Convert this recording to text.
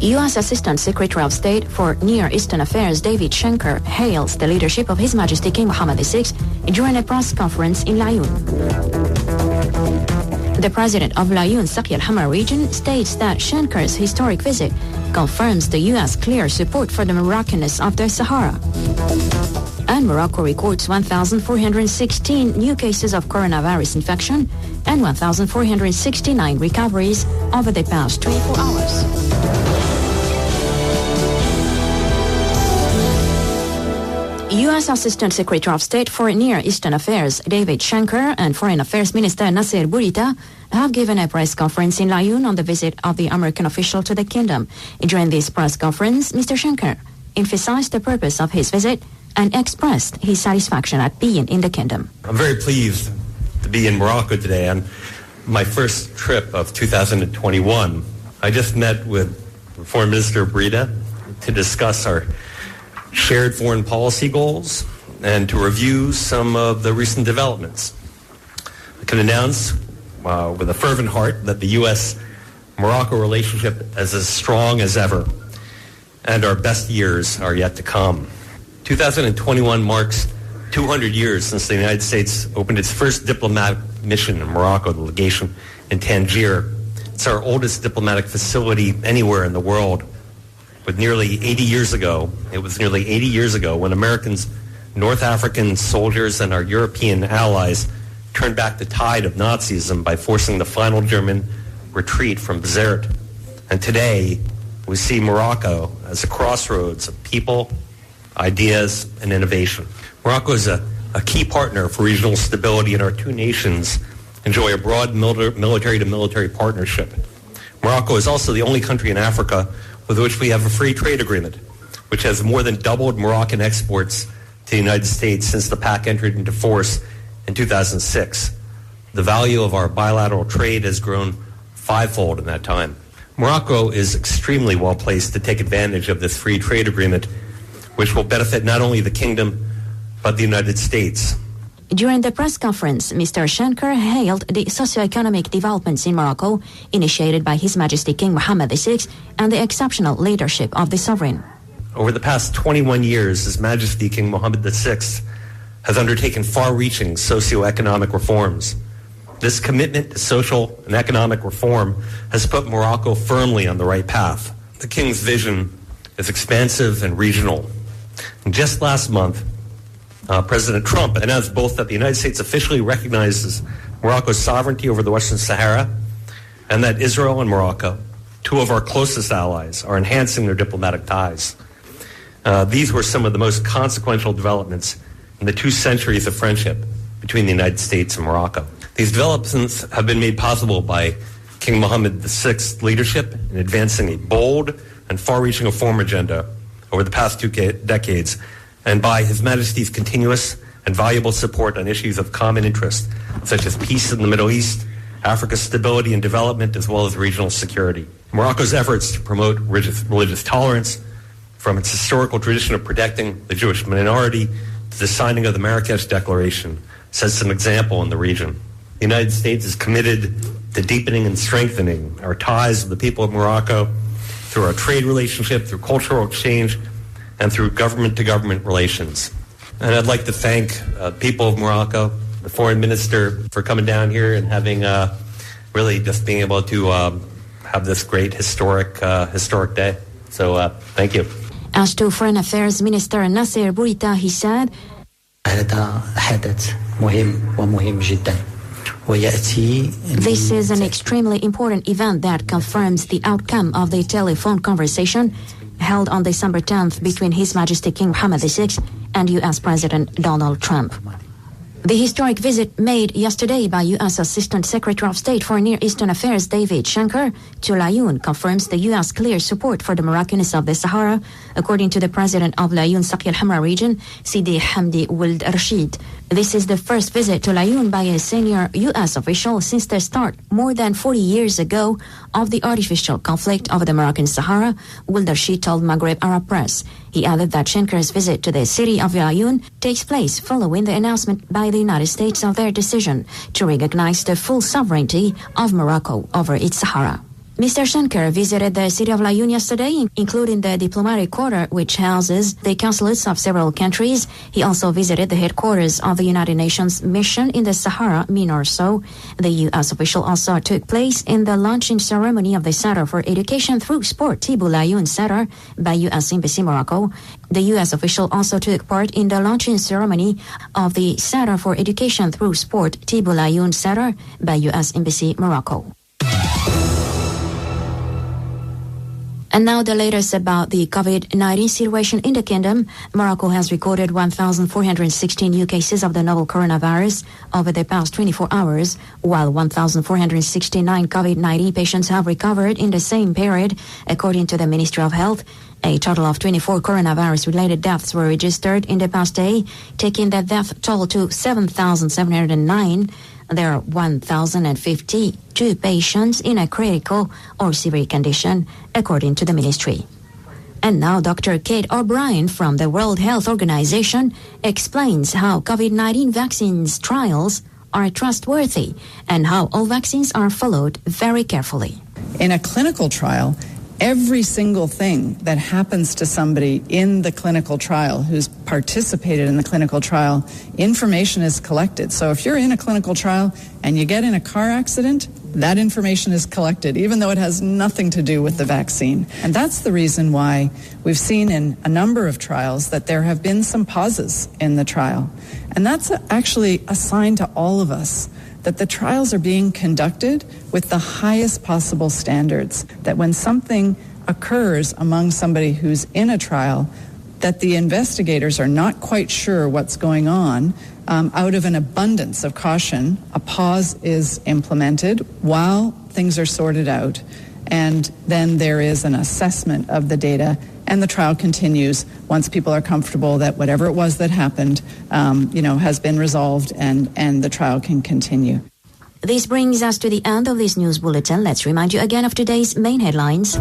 U.S. Assistant Secretary of State for Near Eastern Affairs David Schenker hails the leadership of His Majesty King Mohammed VI during a press conference in Laayoune. The president of Laayoune Saqi al-Hamra region states that Schenker's historic visit confirms the U.S. clear support for the Moroccans of the Sahara. And Morocco records 1,416 new cases of coronavirus infection and 1,469 recoveries over the past 24 hours. U.S. Assistant Secretary of State for Near Eastern Affairs David Schenker and Foreign Affairs Minister Nasser Bourita have given a press conference in Laayoune on the visit of the American official to the kingdom. During this press conference, Mr. Schenker emphasized the purpose of his visit and expressed his satisfaction at being in the kingdom. I'm very pleased to be in Morocco today on my first trip of 2021. I just met with Foreign Minister Bourita to discuss our shared foreign policy goals and to review some of the recent developments. I can announce with a fervent heart that the U.S.-Morocco relationship is as strong as ever, and our best years are yet to come. 2021 marks 200 years since the United States opened its first diplomatic mission in Morocco, the legation in Tangier. It's our oldest diplomatic facility anywhere in the world. With nearly 80 years ago, it was nearly 80 years ago when Americans, North African soldiers, and our European allies turned back the tide of Nazism by forcing the final German retreat from Bizerte. And today, we see Morocco as a crossroads of people, ideas, and innovation. Morocco is a key partner for regional stability, and our two nations enjoy a broad military-to-military partnership. Morocco is also the only country in Africa with which we have a free trade agreement, which has more than doubled Moroccan exports to the United States since the PAC entered into force in 2006. The value of our bilateral trade has grown fivefold in that time. Morocco is extremely well placed to take advantage of this free trade agreement, which will benefit not only the kingdom, but the United States. During the press conference, Mr. Schenker hailed the socio-economic developments in Morocco initiated by His Majesty King Mohammed VI and the exceptional leadership of the sovereign. Over the past 21 years, His Majesty King Mohammed VI has undertaken far-reaching socio-economic reforms. This commitment to social and economic reform has put Morocco firmly on the right path. The King's vision is expansive and regional. And just last month, President Trump announced both that the United States officially recognizes Morocco's sovereignty over the Western Sahara and that Israel and Morocco, two of our closest allies, are enhancing their diplomatic ties. These were some of the most consequential developments in the 2 centuries of friendship between the United States and Morocco. These developments have been made possible by King Mohammed VI's leadership in advancing a bold and far-reaching reform agenda over the past 2 decades, and by His Majesty's continuous and valuable support on issues of common interest, such as peace in the Middle East, Africa's stability and development, as well as regional security. Morocco's efforts to promote religious tolerance, from its historical tradition of protecting the Jewish minority to the signing of the Marrakesh Declaration, sets an example in the region. The United States is committed to deepening and strengthening our ties with the people of Morocco through our trade relationship, through cultural exchange, and through government-to-government relations. And I'd like to thank people of Morocco, the foreign minister, for coming down here and having really just being able to have this great historic day. So thank you. As to Foreign Affairs Minister Nasser Bourita, he said, "This is an extremely important event that confirms the outcome of the telephone conversation held on December 10th between His Majesty King Mohammed VI and U.S. President Donald Trump." The historic visit made yesterday by U.S. Assistant Secretary of State for Near Eastern Affairs David Schenker to Laayoune confirms the U.S. clear support for the Moroccans of the Sahara, according to the President of Laayoune Saqi al-Hamra region, Sidi Hamdi Ould Rashid. This is the first visit to Laayoune by a senior U.S. official since the start, more than 40 years ago, of the artificial conflict over the Moroccan Sahara, Ould Rashid told Maghreb Arab Press. He added that Schenker's visit to the city of Laayoune takes place following the announcement by the United States of their decision to recognize the full sovereignty of Morocco over its Sahara. Mr. Schenker visited the city of Laayoune yesterday, including the diplomatic quarter, which houses the consulates of several countries. He also visited the headquarters of the United Nations mission in the Sahara, MINURSO. The U.S. official also took place in the launching ceremony of the Center for Education Through Sport, Tibu Laayoune Center, by U.S. Embassy, Morocco. The U.S. official also took part in the launching ceremony of the Center for Education Through Sport, Tibu Laayoune Center, by U.S. Embassy, Morocco. And now the latest about the COVID-19 situation in the kingdom. Morocco has recorded 1,416 new cases of the novel coronavirus over the past 24 hours, while 1,469 COVID-19 patients have recovered in the same period, according to the Ministry of Health. A total of 24 coronavirus-related deaths were registered in the past day, taking the death toll to 7,709. There are 1,052 patients in a critical or severe condition, according to the ministry. And now Dr. Kate O'Brien from the World Health Organization explains how COVID-19 vaccines trials are trustworthy and how all vaccines are followed very carefully. In a clinical trial, every single thing that happens to somebody in the clinical trial who's participated in the clinical trial, information is collected. So if you're in a clinical trial and you get in a car accident, that information is collected, even though it has nothing to do with the vaccine. And that's the reason why we've seen in a number of trials that there have been some pauses in the trial. And that's actually a sign to all of us that the trials are being conducted with the highest possible standards, that when something occurs among somebody who's in a trial, that the investigators are not quite sure what's going on, out of an abundance of caution, a pause is implemented while things are sorted out, and then there is an assessment of the data, and the trial continues once people are comfortable that whatever it was that happened, has been resolved, and the trial can continue. This brings us to the end of this news bulletin. Let's remind you again of today's main headlines.